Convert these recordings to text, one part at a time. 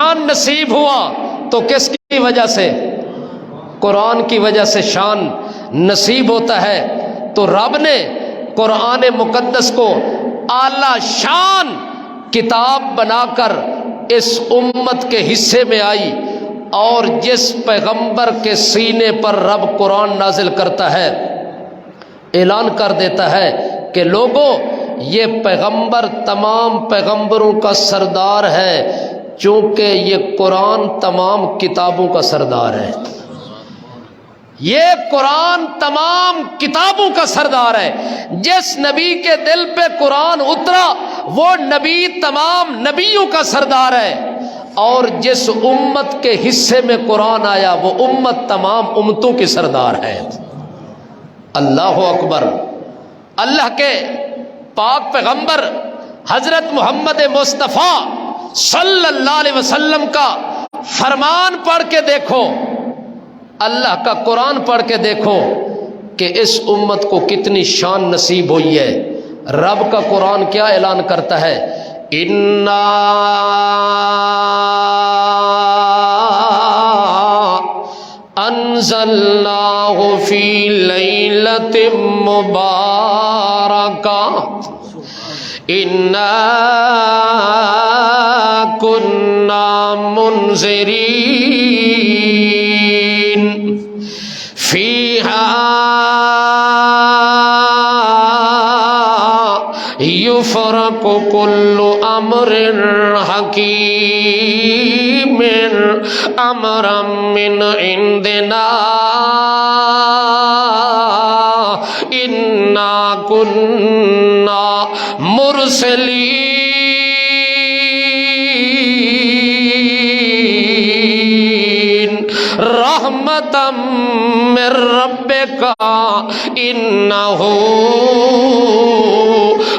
شان نصیب ہوا تو کس کی وجہ سے؟ قرآن کی وجہ سے شان نصیب ہوتا ہے۔ تو رب نے قرآن مقدس کو اعلی شان کتاب بنا کر اس امت کے حصے میں آئی، اور جس پیغمبر کے سینے پر رب قرآن نازل کرتا ہے اعلان کر دیتا ہے کہ لوگوں یہ پیغمبر تمام پیغمبروں کا سردار ہے، چونکہ یہ قرآن تمام کتابوں کا سردار ہے۔ یہ قرآن تمام کتابوں کا سردار ہے۔ جس نبی کے دل پہ قرآن اترا وہ نبی تمام نبیوں کا سردار ہے، اور جس امت کے حصے میں قرآن آیا وہ امت تمام امتوں کی سردار ہے۔ اللہ اکبر۔ اللہ کے پاک پیغمبر حضرت محمد مصطفیٰ صلی اللہ علیہ وسلم کا فرمان پڑھ کے دیکھو، اللہ کا قرآن پڑھ کے دیکھو کہ اس امت کو کتنی شان نصیب ہوئی ہے۔ رب کا قرآن کیا اعلان کرتا ہے؟ اِنَّا انزلناہ فی لیلۃ مبارکہ اِنَّا کُنَّا منذرین فیہا یفرق کل امر حکیم امرا من عندنا انا کنا مرسلین رحمتا من ربک انہ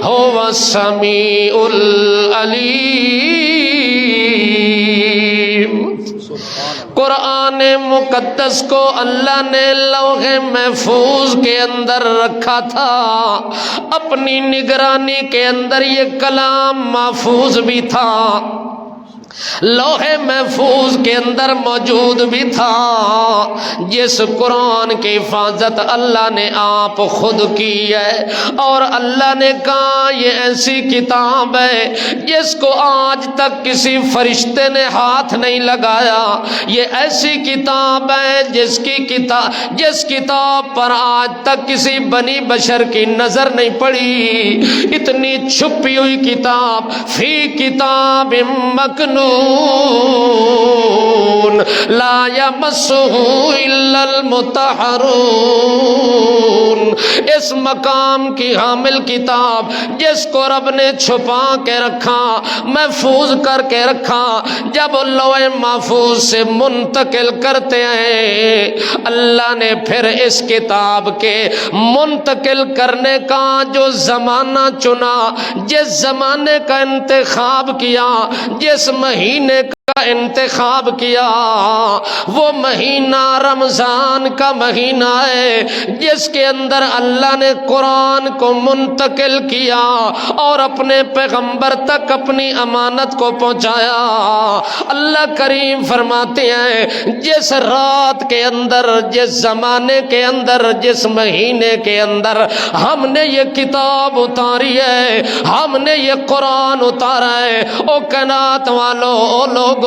هو السمیع العلیم۔ قرآن مقدس کو اللہ نے لوح محفوظ کے اندر رکھا تھا، اپنی نگرانی کے اندر یہ کلام محفوظ بھی تھا، لوح محفوظ کے اندر موجود بھی تھا۔ جس قرآن کی حفاظت اللہ نے آپ خود کی ہے، اور اللہ نے کہا یہ ایسی کتاب ہے جس کو آج تک کسی فرشتے نے ہاتھ نہیں لگایا، یہ ایسی کتاب ہے جس کتاب پر آج تک کسی بنی بشر کی نظر نہیں پڑی، اتنی چھپی ہوئی کتاب، فی کتاب مکنون لا یمسہ الا المطہرون۔ اس مقام کی حامل کتاب جس کو رب نے چھپا کے رکھا، محفوظ کر کے رکھا، جب لوح محفوظ سے منتقل کرتے ہیں اللہ نے پھر اس کتاب کے منتقل کرنے کا جو زمانہ چنا، جس زمانے کا انتخاب کیا، جس مہینے کا انتخاب کیا، وہ مہینہ رمضان کا مہینہ ہے جس کے اندر اللہ نے قرآن کو منتقل کیا اور اپنے پیغمبر تک اپنی امانت کو پہنچایا۔ اللہ کریم فرماتے ہیں جس رات کے اندر، جس زمانے کے اندر، جس مہینے کے اندر ہم نے یہ کتاب اتاری ہے، ہم نے یہ قرآن اتارا ہے، او کائنات والو، او لوگو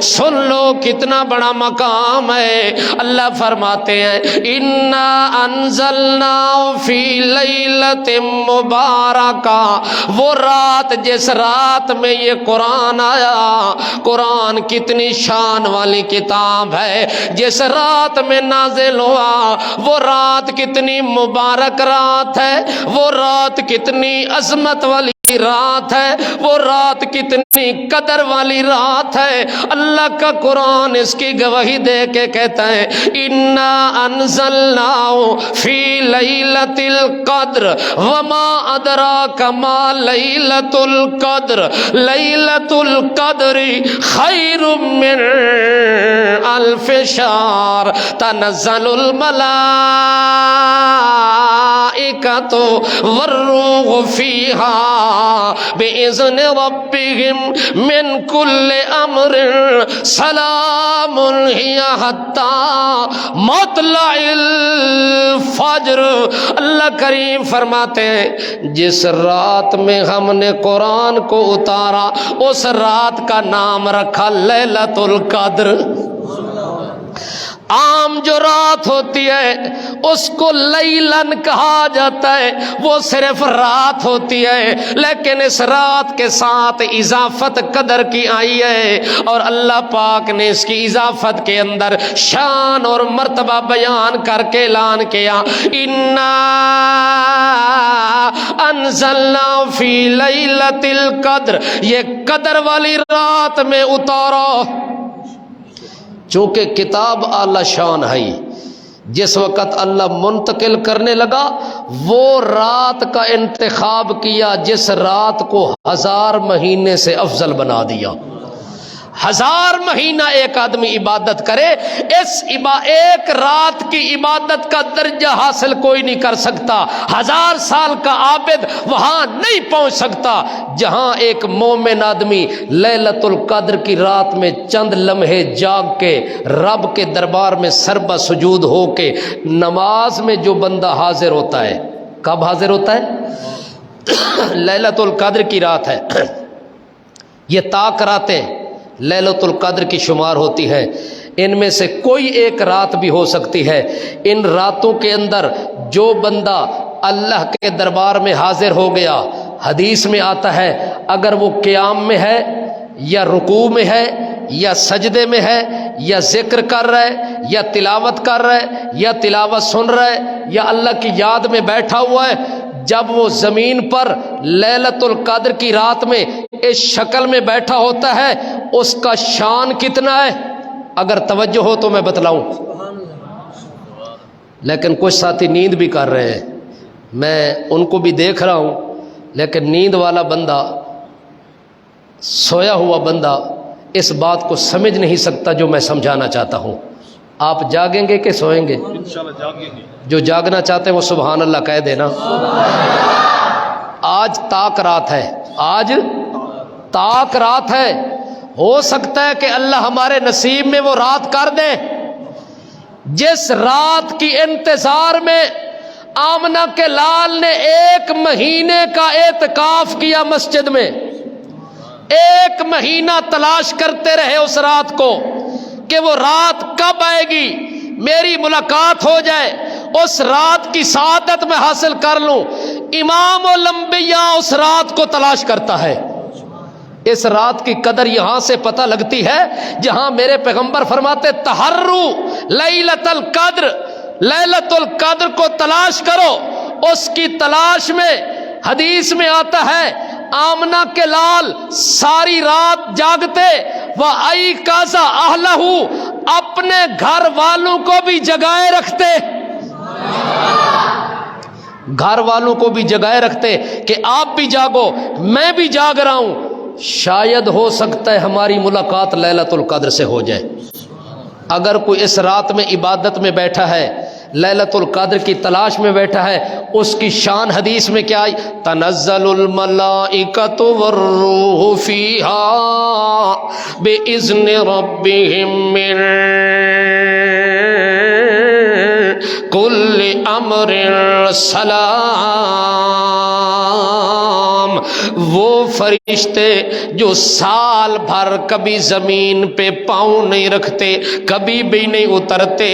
سن لو کتنا بڑا مقام ہے۔ اللہ فرماتے ہیں انا انزلنا فی لیلۃ مبارکہ، وہ رات جس رات میں یہ قرآن آیا، قرآن کتنی شان والی کتاب ہے، جس رات میں نازل ہوا وہ رات کتنی مبارک رات ہے، وہ رات کتنی عظمت والی رات ہے، وہ رات کتنی قدر والی رات ہے۔ اللہ کا قرآن اس کی گواہی دے کے کہتا ہے انا انزلناہ فی لیلۃ القدر وما ادراک ما لیلۃ القدر لیلۃ القدر خیر من ألف شهر تنزل الملائكة والروح فيها بإذن ربهم من كل أمر سلام هي حتى مطلع الفجر. اللہ کریم فرماتے ہیں جس رات میں ہم نے قرآن کو اتارا اس رات کا نام رکھا لیلۃ القدر. عام جو رات ہوتی ہے اس کو لیلن کہا جاتا ہے، وہ صرف رات ہوتی ہے، لیکن اس رات کے ساتھ اضافت قدر کی آئی ہے اور اللہ پاک نے اس کی اضافت کے اندر شان اور مرتبہ بیان کر کے اعلان کیا انا انزلنا فی لیلۃ القدر، یہ قدر والی رات میں اتارا. چونکہ کتاب اعلی شان ہے، جس وقت اللہ منتقل کرنے لگا وہ رات کا انتخاب کیا جس رات کو 1000 مہینے سے افضل بنا دیا. 1000 مہینہ ایک آدمی عبادت کرے، ایک رات کی عبادت کا درجہ حاصل کوئی نہیں کر سکتا. 1000 سال کا عابد وہاں نہیں پہنچ سکتا جہاں ایک مومن آدمی لیلۃ القدر کی رات میں چند لمحے جاگ کے رب کے دربار میں سربہ سجود ہو کے نماز میں جو بندہ حاضر ہوتا ہے. کب حاضر ہوتا ہے؟ لیلۃ القدر کی رات ہے. یہ طاق راتیں لیلۃ القدر کی شمار ہوتی ہے، ان میں سے کوئی ایک رات بھی ہو سکتی ہے. ان راتوں کے اندر جو بندہ اللہ کے دربار میں حاضر ہو گیا، حدیث میں آتا ہے اگر وہ قیام میں ہے یا رکوع میں ہے یا سجدے میں ہے یا ذکر کر رہا ہے یا تلاوت کر رہا ہے یا تلاوت سن رہا ہے یا اللہ کی یاد میں بیٹھا ہوا ہے، جب وہ زمین پر لیلۃ القدر کی رات میں اس شکل میں بیٹھا ہوتا ہے اس کا شان کتنا ہے؟ اگر توجہ ہو تو میں بتلاؤں. لیکن کچھ ساتھی نیند بھی کر رہے ہیں، میں ان کو بھی دیکھ رہا ہوں، لیکن نیند والا بندہ، سویا ہوا بندہ اس بات کو سمجھ نہیں سکتا جو میں سمجھانا چاہتا ہوں. آپ جاگیں گے کہ سوئیں گے؟ انشاءاللہ جاگیں گے. جو جاگنا چاہتے ہیں وہ سبحان اللہ کہہ دینا. آج طاق رات ہے، آج طاق رات ہے. ہو سکتا ہے کہ اللہ ہمارے نصیب میں وہ رات کر دے جس رات کی انتظار میں آمنہ کے لال نے 1 مہینے کا اعتکاف کیا مسجد میں. 1 مہینہ تلاش کرتے رہے اس رات کو کہ وہ رات کب آئے گی، میری ملاقات ہو جائے، اس رات کی سعادت میں حاصل کر لوں. امام الانبیاء اس رات کو تلاش کرتا ہے. اس رات کی قدر یہاں سے پتہ لگتی ہے جہاں میرے پیغمبر فرماتے تحرو لیلۃ القدر، لیلۃ القدر کو تلاش کرو. اس کی تلاش میں حدیث میں آتا ہے آمنہ کے لال ساری رات جاگتے وَأَيْقَظَ أَهْلَهُ، اپنے گھر والوں کو بھی جگائے رکھتے، گھر والوں کو بھی جگائے رکھتے کہ آپ بھی جاگو، میں بھی جاگ رہا ہوں. شاید ہو سکتا ہے ہماری ملاقات لیلۃ القدر سے ہو جائے. اگر کوئی اس رات میں عبادت میں بیٹھا ہے، لیلۃ القدر کی تلاش میں بیٹھا ہے، اس کی شان حدیث میں کیا آئی؟ تنزل الملائکۃ والروح فیہا بإذن ربہم من کل امر سلام. وہ فرشتے جو سال بھر کبھی زمین پہ پاؤں نہیں رکھتے، کبھی بھی نہیں اترتے،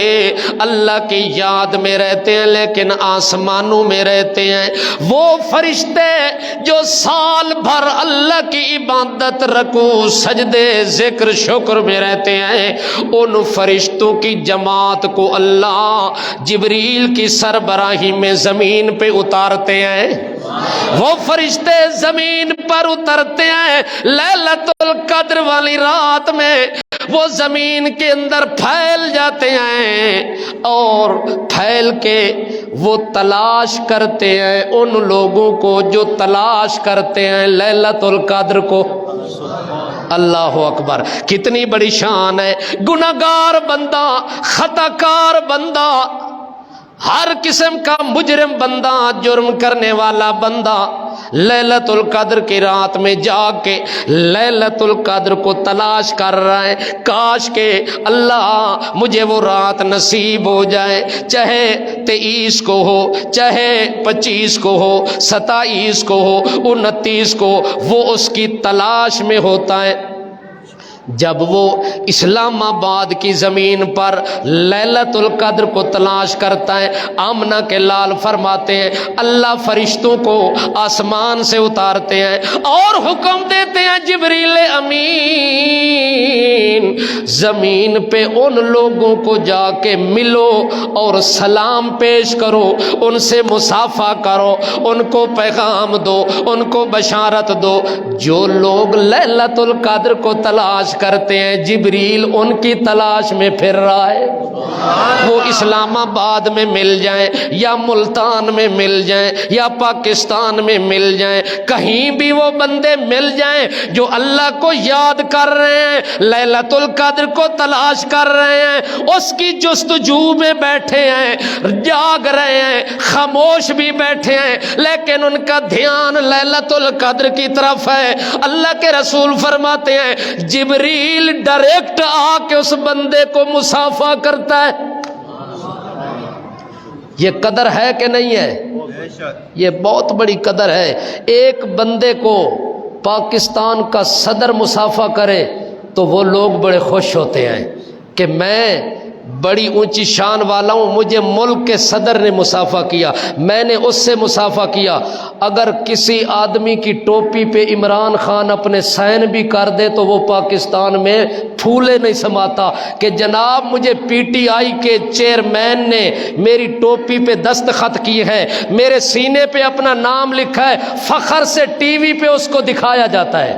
اللہ کی یاد میں رہتے ہیں لیکن آسمانوں میں رہتے ہیں. وہ فرشتے جو سال بھر اللہ کی عبادت، رکوع، سجدے، ذکر، شکر میں رہتے ہیں، ان فرشتوں کی جماعت کو اللہ جبریل کی سربراہی میں زمین پہ اتارتے ہیں. وہ فرشتے زمین پر اترتے ہیں لیلۃ القدر والی رات میں، وہ زمین کے اندر پھیل جاتے ہیں اور پھیل کے وہ تلاش کرتے ہیں ان لوگوں کو جو تلاش کرتے ہیں لیلۃ القدر کو۔ اللہ اکبر، کتنی بڑی شان ہے۔ گناہگار بندہ، خطا کار بندہ، ہر قسم کا مجرم بندہ، جرم کرنے والا بندہ لیلۃ القدر کی رات میں جا کے لیلۃ القدر کو تلاش کر رہا ہے۔ کاش کہ اللہ مجھے وہ رات نصیب ہو جائے، چاہے 23 کو ہو، چاہے 25 کو ہو، 27 کو ہو، 29 کو، وہ اس کی تلاش میں ہوتا ہے۔ جب وہ اسلام آباد کی زمین پر لیلۃ القدر کو تلاش کرتا ہے، آمنہ کے لال فرماتے ہیں اللہ فرشتوں کو آسمان سے اتارتے ہیں اور حکم دیتے ہیں جبریل امین زمین پہ ان لوگوں کو جا کے ملو اور سلام پیش کرو، ان سے مصافحہ کرو، ان کو پیغام دو، ان کو بشارت دو۔ جو لوگ لیلۃ القدر کو تلاش کرتے ہیں، جبریل ان کی تلاش میں پھر رہا ہے۔ وہ اسلام آباد میں مل جائیں یا ملتان میں مل جائیں یا پاکستان میں مل جائیں، کہیں بھی وہ بندے مل جائیں جو اللہ کو یاد کر رہے ہیں، لیلۃ القدر کو تلاش کر رہے ہیں، اس کی جستجو میں بیٹھے ہیں، جاگ رہے ہیں، خاموش بھی بیٹھے ہیں، لیکن ان کا دھیان لیلۃ القدر کی طرف ہے۔ اللہ کے رسول فرماتے ہیں جبریل ڈائریکٹ آ کے اس بندے کو مصافحہ کرتا ہے۔ یہ قدر ہے کہ نہیں ہے؟ یہ بہت بڑی قدر ہے۔ ایک بندے کو پاکستان کا صدر مصافحہ کرے تو وہ لوگ بڑے خوش ہوتے ہیں کہ میں بڑی اونچی شان والا ہوں، مجھے ملک کے صدر نے مصافحہ کیا، میں نے اس سے مصافحہ کیا۔ اگر کسی آدمی کی ٹوپی پہ عمران خان اپنے سائن بھی کر دے تو وہ پاکستان میں پھولے نہیں سماتا کہ جناب مجھے پی ٹی آئی کے چیئرمین نے میری ٹوپی پہ دستخط کیے ہیں، میرے سینے پہ اپنا نام لکھا ہے، فخر سے ٹی وی پہ اس کو دکھایا جاتا ہے،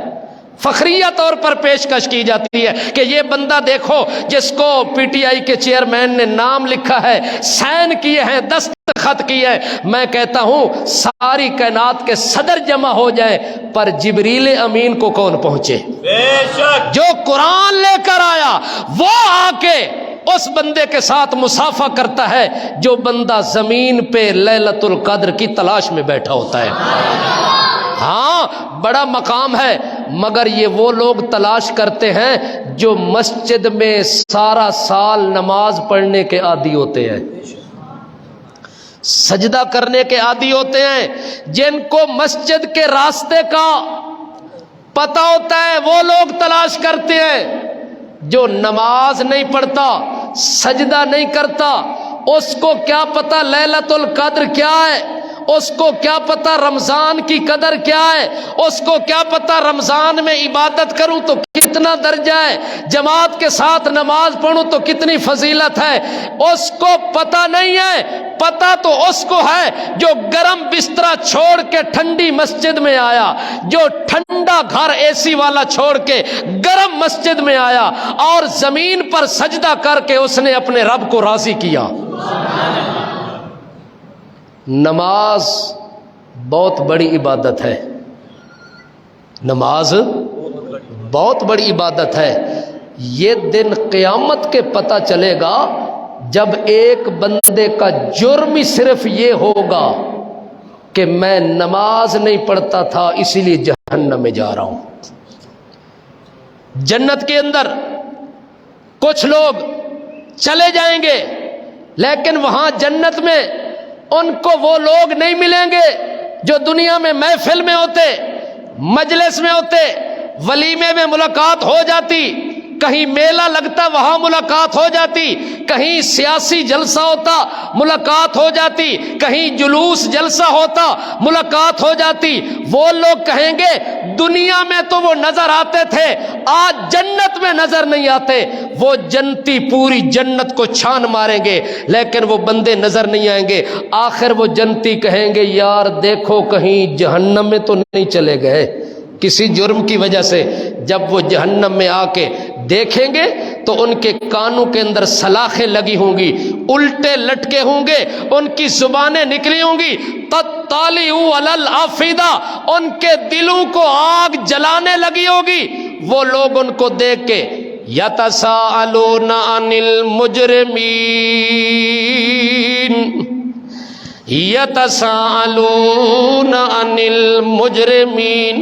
فخریہ طور پر پیشکش کی جاتی ہے کہ یہ بندہ دیکھو جس کو پی ٹی آئی کے چیئرمین نے نام لکھا ہے، سائن کیے ہیں، دستخط کیے ہیں۔ میں کہتا ہوں ساری کائنات کے صدر جمع ہو جائیں پر جبریل امین کو کون پہنچے؟ بے شک جو قرآن لے کر آیا وہ آ کے اس بندے کے ساتھ مصافحہ کرتا ہے جو بندہ زمین پہ لیلۃ القدر کی تلاش میں بیٹھا ہوتا ہے۔ ہاں بڑا مقام ہے، مگر یہ وہ لوگ تلاش کرتے ہیں جو مسجد میں سارا سال نماز پڑھنے کے عادی ہوتے ہیں، سجدہ کرنے کے عادی ہوتے ہیں، جن کو مسجد کے راستے کا پتہ ہوتا ہے وہ لوگ تلاش کرتے ہیں۔ جو نماز نہیں پڑھتا، سجدہ نہیں کرتا، اس کو کیا پتہ لیلۃ القدر کیا ہے، اس کو کیا پتہ رمضان کی قدر کیا ہے، اس کو کیا پتہ رمضان میں عبادت کروں تو کتنا درجہ ہے، جماعت کے ساتھ نماز پڑھوں تو کتنی فضیلت ہے، اس کو پتہ نہیں ہے۔ پتہ تو اس کو ہے جو گرم بستر چھوڑ کے ٹھنڈی مسجد میں آیا، جو ٹھنڈا گھر اے سی والا چھوڑ کے گرم مسجد میں آیا اور زمین پر سجدہ کر کے اس نے اپنے رب کو راضی کیا۔ نماز بہت بڑی عبادت ہے، نماز بہت بڑی عبادت ہے۔ یہ دن قیامت کے پتہ چلے گا جب ایک بندے کا جرم ہی صرف یہ ہوگا کہ میں نماز نہیں پڑھتا تھا اسی لیے جہنم میں جا رہا ہوں۔ جنت کے اندر کچھ لوگ چلے جائیں گے لیکن وہاں جنت میں ان کو وہ لوگ نہیں ملیں گے جو دنیا میں محفل میں ہوتے، مجلس میں ہوتے، ولیمے میں ملاقات ہو جاتی، کہیں میلہ لگتا وہاں ملاقات ہو جاتی، کہیں سیاسی جلسہ ہوتا ملاقات ہو جاتی، کہیں جلوس جلسہ ہوتا ملاقات ہو جاتی۔ وہ لوگ کہیں گے دنیا میں تو وہ نظر آتے تھے، آج جنت میں نظر نہیں آتے۔ وہ جنتی پوری جنت کو چھان ماریں گے لیکن وہ بندے نظر نہیں آئیں گے۔ آخر وہ جنتی کہیں گے یار دیکھو کہیں جہنم میں تو نہیں چلے گئے کسی جرم کی وجہ سے۔ جب وہ جہنم میں آ کے دیکھیں گے تو ان کے کانوں کے اندر سلاخیں لگی ہوں گی، الٹے لٹکے ہوں گے، ان کی زبانیں نکلی ہوں گی، تطالع علی الافئدہ، ان کے دلوں کو آگ جلانے لگی ہوگی۔ وہ لوگ ان کو دیکھ کے یتساءلون عن المجرمین، یتساءلون عن المجرمین،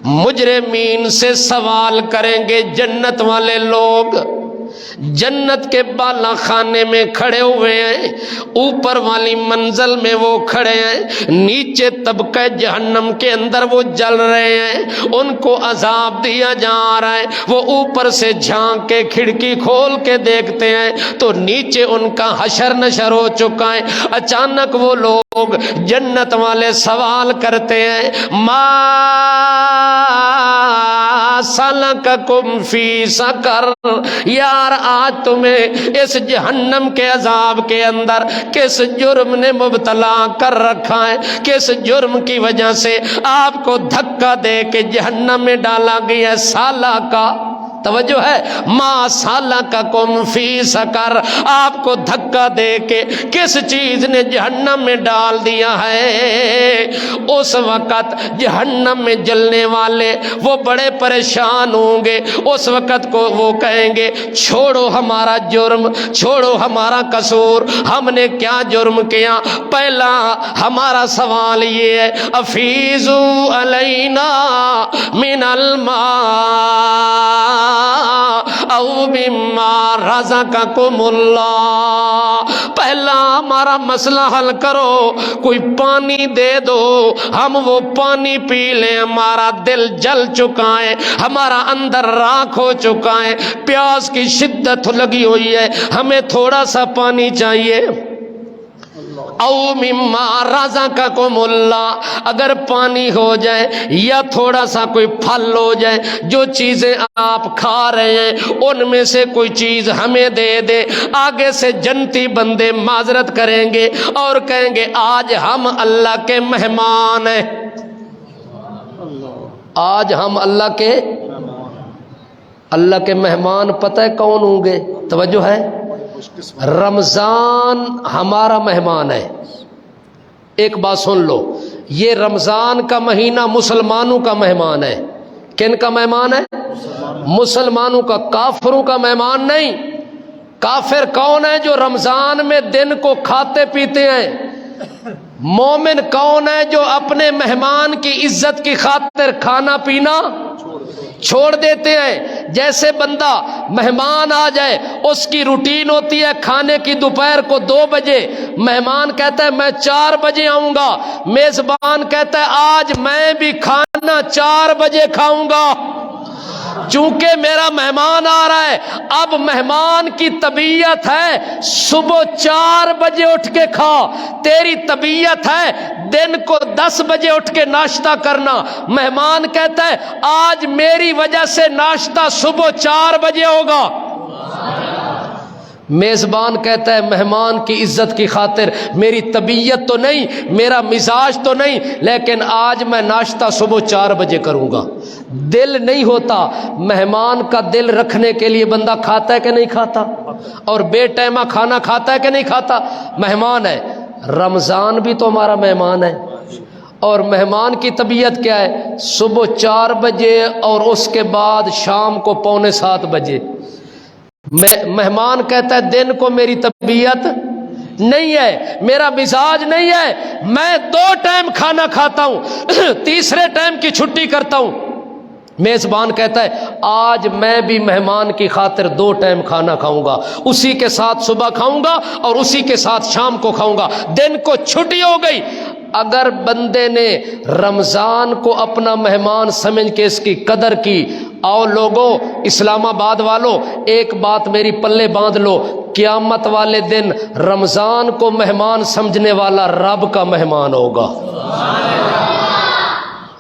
مجرمین سے سوال کریں گے جنت والے لوگ۔ جنت کے بالا خانے میں کھڑے ہوئے ہیں، اوپر والی منزل میں وہ کھڑے ہیں، نیچے طبقہ جہنم کے اندر وہ جل رہے ہیں، ان کو عذاب دیا جا رہا ہے۔ وہ اوپر سے جھانک کے کھڑکی کھول کے دیکھتے ہیں تو نیچے ان کا حشر نشر ہو چکا ہے۔ اچانک وہ لوگ جنت والے سوال کرتے ہیں ما سلککم فی سقر، یار آج تمہیں اس جہنم کے عذاب کے اندر کس جرم نے مبتلا کر رکھا ہے، کس جرم کی وجہ سے آپ کو دھکا دے کے جہنم میں ڈالا گیا؟ سالہ کا توجہ ہے، ما سلککم فی سقر، آپ کو دھکا دے کے کس چیز نے جہنم میں ڈال دیا ہے؟ اس وقت جہنم میں جلنے والے وہ بڑے پریشان ہوں گے۔ اس وقت کو وہ کہیں گے چھوڑو ہمارا جرم، چھوڑو ہمارا قصور، ہم نے کیا جرم کیا؟ پہلا ہمارا سوال یہ ہے افیضوا علینا من الماء او مما رزقکم اللہ، پہلا ہمارا مسئلہ حل کرو، کوئی پانی دے دو، ہم وہ پانی پی لیں، ہمارا دل جل چکا ہے، ہمارا اندر راکھ ہو چکا ہے، پیاس کی شدت لگی ہوئی ہے، ہمیں تھوڑا سا پانی چاہیے۔ او مما رزقکم اللہ، اگر پانی ہو جائے یا تھوڑا سا کوئی پھل ہو جائے، جو چیزیں آپ کھا رہے ہیں ان میں سے کوئی چیز ہمیں دے دے۔ آگے سے جنتی بندے معذرت کریں گے اور کہیں گے آج ہم اللہ کے مہمان ہیں، آج ہم اللہ کے مہمان پتہ ہے کون ہوں گے؟ توجہ ہے، رمضان ہمارا مہمان ہے۔ ایک بات سن لو، یہ رمضان کا مہینہ مسلمانوں کا مہمان ہے۔ کن کا مہمان ہے؟ مسلمانوں کا، کافروں کا مہمان نہیں۔ کافر کون ہے؟ جو رمضان میں دن کو کھاتے پیتے ہیں۔ مومن کون ہے؟ جو اپنے مہمان کی عزت کی خاطر کھانا پینا چھوڑ دیتے ہیں۔ جیسے بندہ مہمان آ جائے، اس کی روٹین ہوتی ہے کھانے کی، دوپہر کو 2 بجے مہمان کہتا ہے میں 4 بجے آؤں گا، میزبان کہتا ہے آج میں بھی کھانا 4 بجے کھاؤں گا، چونکہ میرا مہمان آ رہا ہے۔ اب مہمان کی طبیعت ہے صبح 4 بجے اٹھ کے کھا، تیری طبیعت ہے دن کو 10 بجے اٹھ کے ناشتہ کرنا۔ مہمان کہتا ہے آج میری وجہ سے ناشتہ صبح 4 بجے ہوگا۔ میزبان کہتا ہے مہمان کی عزت کی خاطر میری طبیعت تو نہیں، میرا مزاج تو نہیں، لیکن آج میں ناشتہ صبح 4 بجے کروں گا۔ دل نہیں ہوتا مہمان کا دل رکھنے کے لیے، بندہ کھاتا ہے کہ نہیں کھاتا؟ اور بے ٹائمہ کھانا کھاتا ہے کہ نہیں کھاتا؟ مہمان ہے۔ رمضان بھی تو ہمارا مہمان ہے، اور مہمان کی طبیعت کیا ہے؟ صبح 4 بجے اور اس کے بعد شام کو 6:45 بجے۔ مہمان کہتا ہے دن کو میری طبیعت نہیں ہے، میرا مزاج نہیں ہے، میں 2 ٹائم کھانا کھاتا ہوں، تیسرے ٹائم کی چھٹی کرتا ہوں۔ میزبان کہتا ہے آج میں بھی مہمان کی خاطر 2 ٹائم کھانا کھاؤں گا، اسی کے ساتھ صبح کھاؤں گا اور اسی کے ساتھ شام کو کھاؤں گا، دن کو چھٹی ہو گئی۔ اگر بندے نے رمضان کو اپنا مہمان سمجھ کے اس کی قدر کی، آؤ لوگوں، اسلام آباد والوں، ایک بات میری پلے باندھ لو، قیامت والے دن رمضان کو مہمان سمجھنے والا رب کا مہمان ہوگا۔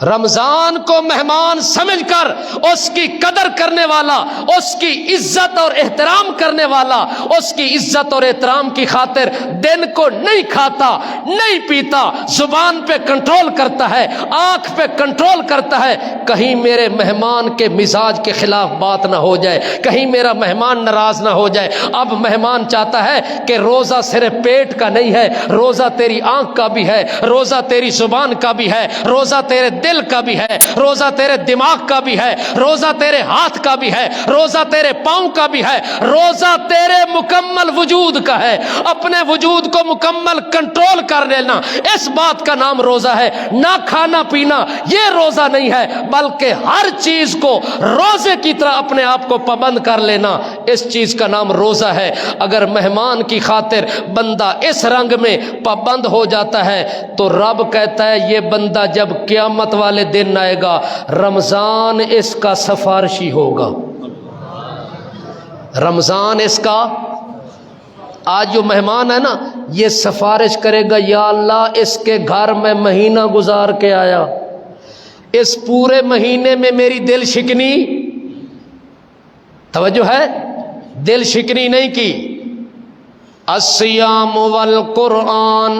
رمضان کو مہمان سمجھ کر اس کی قدر کرنے والا، اس کی عزت اور احترام کرنے والا، اس کی عزت اور احترام کی خاطر دن کو نہیں کھاتا نہیں پیتا، زبان پہ کنٹرول کرتا ہے، آنکھ پہ کنٹرول کرتا ہے، کہیں میرے مہمان کے مزاج کے خلاف بات نہ ہو جائے، کہیں میرا مہمان ناراض نہ ہو جائے۔ اب مہمان چاہتا ہے کہ روزہ صرف پیٹ کا نہیں ہے، روزہ تیری آنکھ کا بھی ہے، روزہ تیری زبان کا بھی ہے، روزہ تیرے دل کا بھی ہے، روزہ تیرے دماغ کا بھی ہے، روزہ تیرے ہاتھ کا بھی ہے، روزہ تیرے پاؤں کا بھی ہے، روزہ تیرے مکمل وجود کا ہے۔ اپنے وجود کو مکمل کنٹرول کر لینا، اس بات کا نام روزہ ہے۔ نہ کھانا پینا یہ روزہ نہیں ہے، بلکہ ہر چیز کو روزے کی طرح اپنے آپ کو پابند کر لینا، اس چیز کا نام روزہ ہے۔ اگر مہمان کی خاطر بندہ اس رنگ میں پابند ہو جاتا ہے تو رب کہتا ہے یہ بندہ جب قیامت والے دن آئے گا رمضان اس کا سفارشی ہوگا۔ رمضان اس کا، آج جو مہمان ہے نا یہ سفارش کرے گا، یا اللہ اس کے گھر میں مہینہ گزار کے آیا، اس پورے مہینے میں میری دل شکنی، توجہ ہے، دل شکنی نہیں کی۔ الصیام والقرآن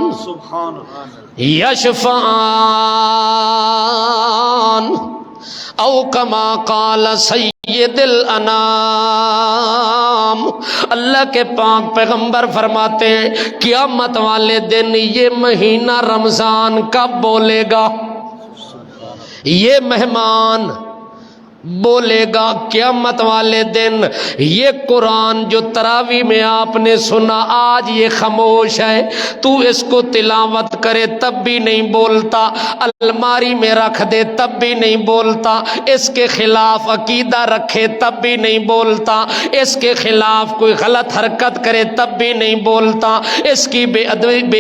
یشفعان او کما قال سید الانام۔ اللہ کے پاک پیغمبر فرماتے ہیں قیامت والے دن یہ مہینہ رمضان کب بولے گا؟ یہ مہمان بولے گا قیامت والے دن۔ یہ قرآن جو تراویح میں آپ نے سنا آج یہ خاموش ہے، تو اس کو تلاوت کرے تب بھی نہیں بولتا، الماری میں رکھ دے تب بھی نہیں بولتا، اس کے خلاف عقیدہ رکھے تب بھی نہیں بولتا، اس کے خلاف کوئی غلط حرکت کرے تب بھی نہیں بولتا، اس کی بے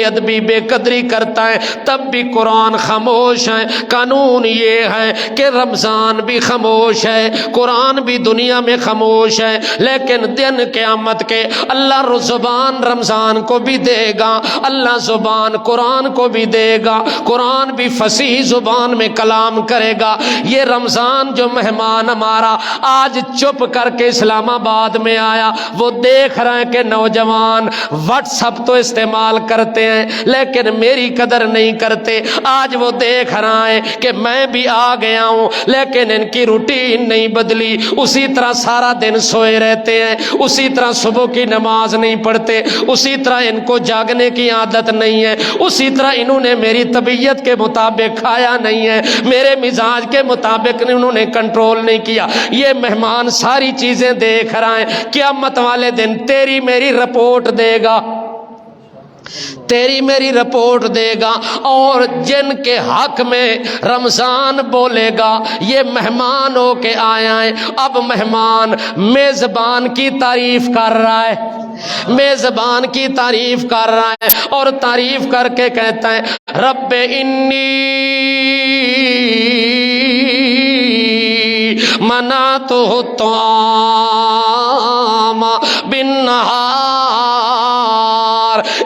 ادبی بے قدری کرتا ہے تب بھی قرآن خاموش ہے۔ قانون یہ ہے کہ رمضان بھی خاموش ہے، قرآن بھی دنیا میں خاموش ہے، لیکن دن قیامت کے اللہ زبان رمضان کو بھی دے گا، اللہ زبان قرآن کو بھی دے گا، قرآن بھی فصیح زبان میں کلام کرے گا۔ یہ رمضان جو مہمان ہمارا آج چپ کر کے اسلام آباد میں آیا، وہ دیکھ رہے ہیں کہ نوجوان واٹس ایپ تو استعمال کرتے ہیں لیکن میری قدر نہیں کرتے، آج وہ دیکھ رہا ہے کہ میں بھی آ گیا ہوں لیکن ان کی روٹین نہیں بدلی، اسی طرح سارا دن سوئے رہتے ہیں، اسی طرح صبح کی نماز نہیں پڑھتے، اسی طرح ان کو جاگنے کی عادت نہیں ہے، اسی طرح انہوں نے میری طبیعت کے مطابق کھایا نہیں ہے، میرے مزاج کے مطابق انہوں نے کنٹرول نہیں کیا۔ یہ مہمان ساری چیزیں دیکھ رہا ہے، قیامت والے دن تیری میری رپورٹ دے گا، تیری میری رپورٹ دے گا، اور جن کے حق میں رمضان بولے گا یہ مہمان ہو کے آیا ہے۔ اب مہمان میزبان کی تعریف کر رہا ہے، میزبان کی تعریف کر رہا ہے اور تعریف کر کے کہتا ہے رب انی منعتہ الطعام بالنہار۔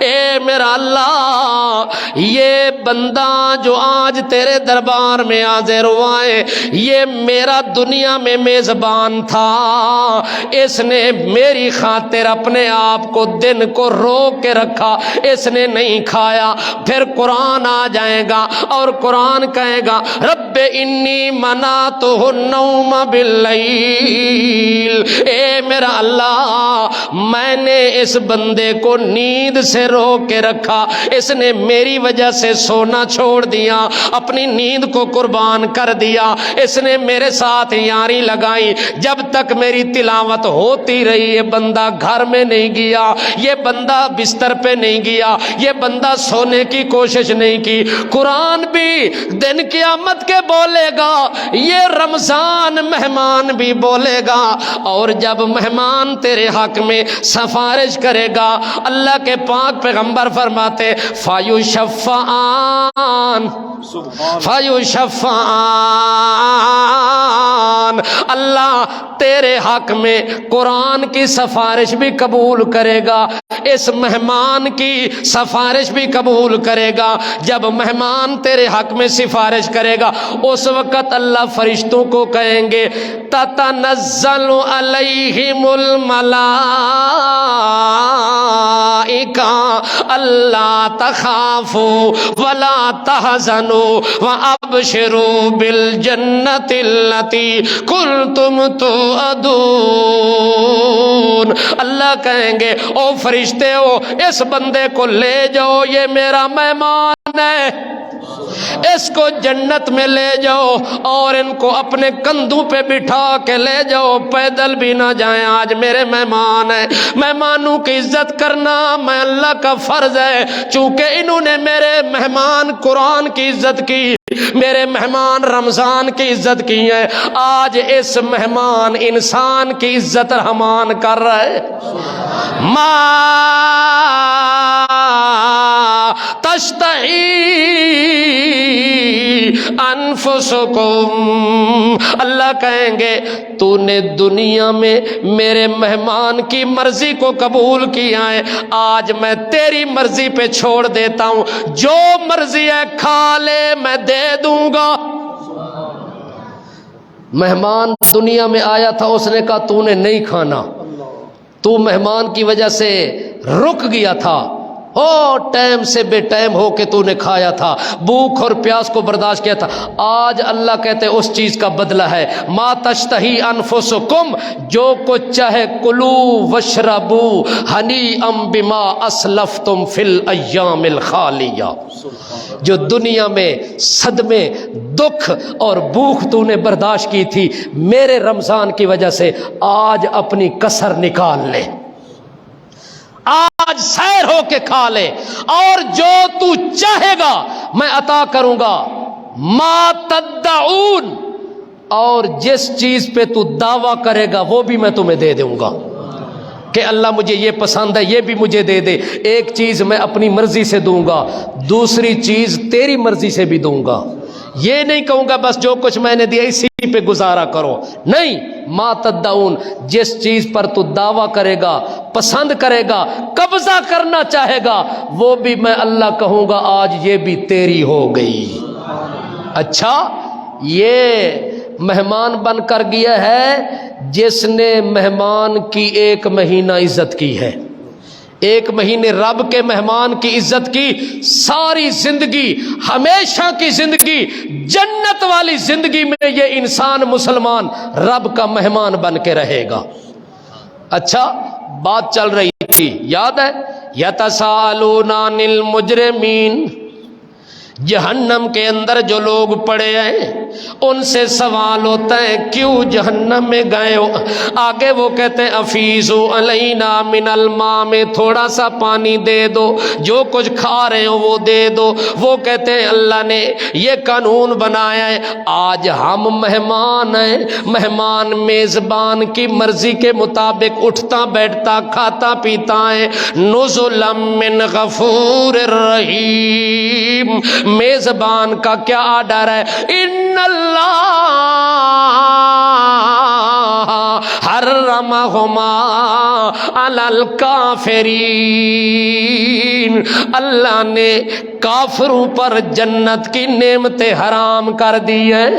اے میرا اللہ، یہ بندہ جو آج تیرے دربار میں حاضر ہوا ہے یہ میرا دنیا میں میزبان تھا، اس نے میری خاطر اپنے آپ کو دن کو روک کے رکھا، اس نے نہیں کھایا۔ پھر قرآن آ جائے گا اور قرآن کہے گا رب انی منعتہ النوم باللیل۔ اے میرا اللہ، میں نے اس بندے کو نیند سے روک کے رکھا، اس نے میری وجہ سے سونا چھوڑ دیا، اپنی نیند کو قربان کر دیا، اس نے میرے ساتھ یاری لگائی، جب تک میری تلاوت ہوتی رہی یہ بندہ گھر میں نہیں گیا، یہ بندہ بستر پہ نہیں گیا، یہ بندہ سونے کی کوشش نہیں کی۔ قرآن بھی دن قیامت کے بولے گا، یہ رمضان مہمان بھی بولے گا، اور جب مہمان تیرے حق میں سفارش کرے گا اللہ کے پاک پیغمبر فرماتے فَيُشَفَّعَانِ فیشفعان، اللہ تیرے حق میں قرآن کی سفارش بھی قبول کرے گا، اس مہمان کی سفارش بھی قبول کرے گا۔ جب مہمان تیرے حق میں سفارش کرے گا اس وقت اللہ فرشتوں کو کہیں گے تتنزل علیہم الملائکہ اللہ تخافوا ولا تحزنوا وابشروا بالجنۃ التی کنتم توعدون۔ اللہ کہیں گے او فرشتے ہو اس بندے کو لے جاؤ، یہ میرا مہمان ہے، اس کو جنت میں لے جاؤ اور ان کو اپنے کندھوں پہ بٹھا کے لے جاؤ، پیدل بھی نہ جائیں، آج میرے مہمان ہیں۔ مہمانوں کی عزت کرنا میں اللہ کا فرض ہے، چونکہ انہوں نے میرے مہمان قرآن کی عزت کی، میرے مہمان رمضان کی عزت کی ہے، آج اس مہمان انسان کی عزت رحمان کر رہا ہے۔ ما تشتہی انفسکم، اللہ کہیں گے تو نے دنیا میں میرے مہمان کی مرضی کو قبول کیا ہے، آج میں تیری مرضی پہ چھوڑ دیتا ہوں، جو مرضی ہے کھا لے میں دے دوں گا۔ مہمان دنیا میں آیا تھا، اس نے کہا تو نے نہیں کھانا، تو مہمان کی وجہ سے رک گیا تھا، ٹائم سے بے ٹائم ہو کے تو نے کھایا تھا، بھوک اور پیاس کو برداشت کیا تھا، آج اللہ کہتے اس چیز کا بدلہ ہے ما تشتہی انفسکم، جو کچھ چاہے کلو وشربو ہنیئا بما اسلفتم فی الایام الخالیہ۔ جو دنیا میں صدمے، دکھ اور بھوک تو نے برداشت کی تھی میرے رمضان کی وجہ سے، آج اپنی کسر نکال لے، آج سیر ہو کے کھا لے، اور جو تو چاہے گا میں عطا کروں گا، ما تدعون، اور جس چیز پہ تو دعویٰ کرے گا وہ بھی میں تمہیں دے دوں گا، کہ اللہ مجھے یہ پسند ہے یہ بھی مجھے دے دے۔ ایک چیز میں اپنی مرضی سے دوں گا، دوسری چیز تیری مرضی سے بھی دوں گا، یہ نہیں کہوں گا بس جو کچھ میں نے دیا اسی پہ گزارا کرو، نہیں، ما تدعون، جس چیز پر تو دعویٰ کرے گا، پسند کرے گا، قبضہ کرنا چاہے گا، وہ بھی میں اللہ کہوں گا آج یہ بھی تیری ہو گئی۔ اچھا، یہ مہمان بن کر گیا ہے جس نے مہمان کی ایک مہینہ عزت کی ہے، ایک مہینے رب کے مہمان کی عزت کی، ساری زندگی، ہمیشہ کی زندگی، جنت والی زندگی میں یہ انسان مسلمان رب کا مہمان بن کے رہے گا۔ اچھا، بات چل رہی تھی یاد ہے، یتساءلون عن المجرمین، جہنم کے اندر جو لوگ پڑے ہیں ان سے سوال ہوتا ہے کیوں جہنم میں گئے ہو، آگے وہ کہتے ہیں افیزو علینا من الماء، میں تھوڑا سا پانی دے دو، جو کچھ کھا رہے ہو وہ دے دو۔ وہ کہتے ہیں اللہ نے یہ قانون بنایا ہے، آج ہم مہمان ہیں، مہمان میزبان کی مرضی کے مطابق اٹھتا بیٹھتا کھاتا پیتا ہے، نزلا من غفور الرحیم، میزبان کا کیا آرڈر ہے، ان اللہ حرمہما علی الکافرین، اللہ نے کافروں پر جنت کی نعمتیں حرام کر دی ہیں،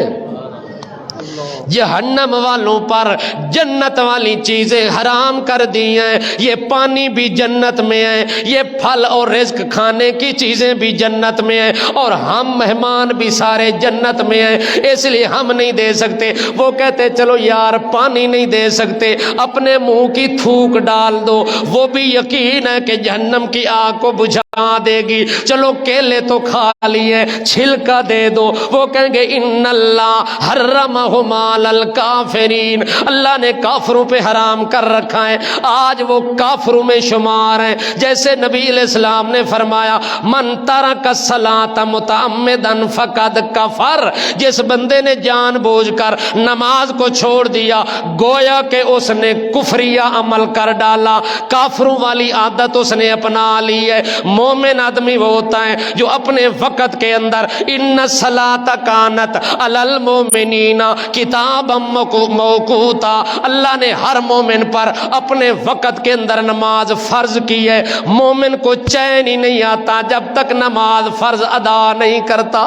جہنم والوں پر جنت والی چیزیں حرام کر دی ہیں، یہ پانی بھی جنت میں ہے، یہ پھل اور رزق کھانے کی چیزیں بھی جنت میں ہیں، اور ہم مہمان بھی سارے جنت میں ہیں، اس لیے ہم نہیں دے سکتے۔ وہ کہتے چلو یار پانی نہیں دے سکتے، اپنے منہ کی تھوک ڈال دو، وہ بھی یقین ہے کہ جہنم کی آگ کو بجھا دے گی، چلو کیلے تو کھا لیے، چھلکا دے دو۔ وہ کہیں گے ان اللہ حرمہما علی الکافرین، اللہ نے کافروں پہ حرام کر رکھا ہے، آج وہ کافروں میں شمار ہیں۔ جیسے نبی علیہ السلام نے فرمایا من ترک الصلاۃ متعمدا فقد کفر، جس بندے نے جان بوجھ کر نماز کو چھوڑ دیا گویا کہ اس نے کفریہ عمل کر ڈالا، کافروں والی عادت اس نے اپنا لی ہے۔ مومن آدمی وہ ہوتا ہے جو اپنے وقت کے اندر ان الصلاۃ کانت علی المؤمنین کتابا موقوتا، اللہ نے ہر مومن پر اپنے وقت کے اندر نماز فرض کی ہے۔ مومن کو چین ہی نہیں آتا جب تک نماز فرض ادا نہیں کرتا۔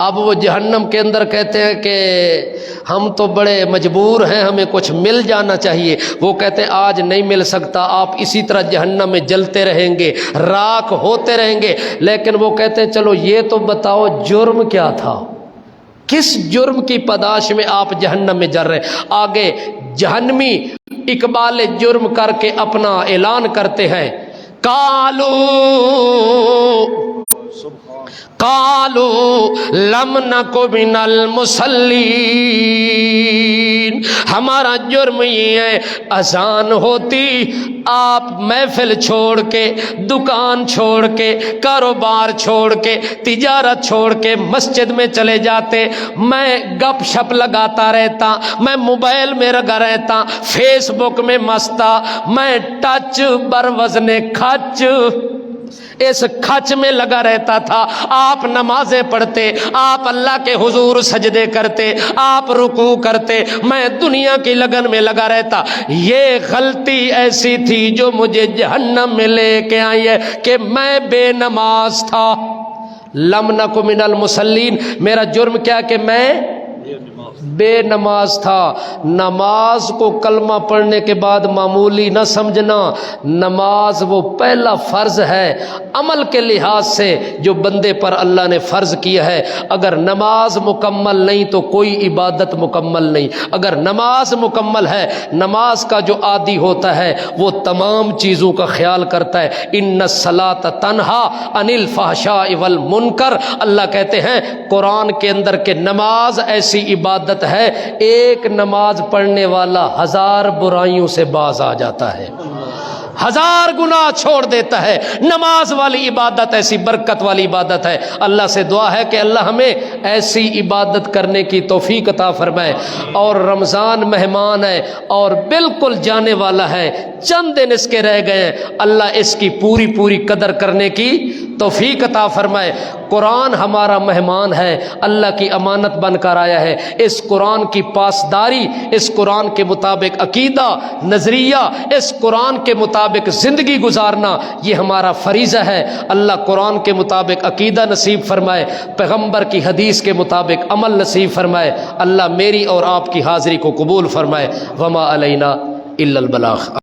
اب وہ جہنم کے اندر کہتے ہیں کہ ہم تو بڑے مجبور ہیں، ہمیں کچھ مل جانا چاہیے۔ وہ کہتے ہیں آج نہیں مل سکتا، آپ اسی طرح جہنم میں جلتے رہیں گے، راکھ ہوتے رہیں گے۔ لیکن وہ کہتے ہیں چلو یہ تو بتاؤ جرم کیا تھا، کس جرم کی پاداش میں آپ جہنم میں جل رہے؟ آگے جہنمی اقبال جرم کر کے اپنا اعلان کرتے ہیں، قالوا لم نک من المصلین، ہمارا جرم یہ ہے اذان ہوتی آپ محفل چھوڑ کے، دکان چھوڑ کے، کاروبار چھوڑ کے، تجارت چھوڑ کے مسجد میں چلے جاتے، میں گپ شپ لگاتا رہتا، میں موبائل میں لگا رہتا، فیس بک میں مستا، میں ٹچ بر وزن کھچ، اس کھچ میں لگا رہتا تھا۔ آپ نمازیں پڑھتے، آپ اللہ کے حضور سجدے کرتے، آپ رکوع کرتے، میں دنیا کی لگن میں لگا رہتا۔ یہ غلطی ایسی تھی جو مجھے جہنم میں لے کے آئی ہے کہ میں بے نماز تھا۔ لم نک من المصلین، میرا جرم کیا کہ میں بے نماز تھا۔ نماز کو کلمہ پڑھنے کے بعد معمولی نہ سمجھنا، نماز وہ پہلا فرض ہے عمل کے لحاظ سے جو بندے پر اللہ نے فرض کیا ہے۔ اگر نماز مکمل نہیں تو کوئی عبادت مکمل نہیں۔ اگر نماز مکمل ہے، نماز کا جو عادی ہوتا ہے وہ تمام چیزوں کا خیال کرتا ہے۔ ان الصلاۃ تنہا عن الفحشاء والمنکر، اللہ کہتے ہیں قرآن کے اندر کہ نماز ایسی عبادت ہے ایک نماز پڑھنے والا 1000 برائیوں سے باز آ جاتا ہے، 1000 گناہ چھوڑ دیتا ہے۔ نماز والی عبادت ایسی برکت والی عبادت ہے۔ اللہ سے دعا ہے کہ اللہ ہمیں ایسی عبادت کرنے کی توفیق عطا فرمائے۔ اور رمضان مہمان ہے اور بالکل جانے والا ہے، چند دن اس کے رہ گئے ہیں، اللہ اس کی پوری پوری قدر کرنے کی توفیق عطا فرمائے۔ قرآن ہمارا مہمان ہے، اللہ کی امانت بن کر آیا ہے۔ اس قرآن کی پاسداری، اس قرآن کے مطابق عقیدہ نظریہ، اس قرآن کے مطابق زندگی گزارنا یہ ہمارا فریضہ ہے۔ اللہ قرآن کے مطابق عقیدہ نصیب فرمائے، پیغمبر کی حدیث کے مطابق عمل نصیب فرمائے۔ اللہ میری اور آپ کی حاضری کو قبول فرمائے۔ وما علینا الا البلاغ۔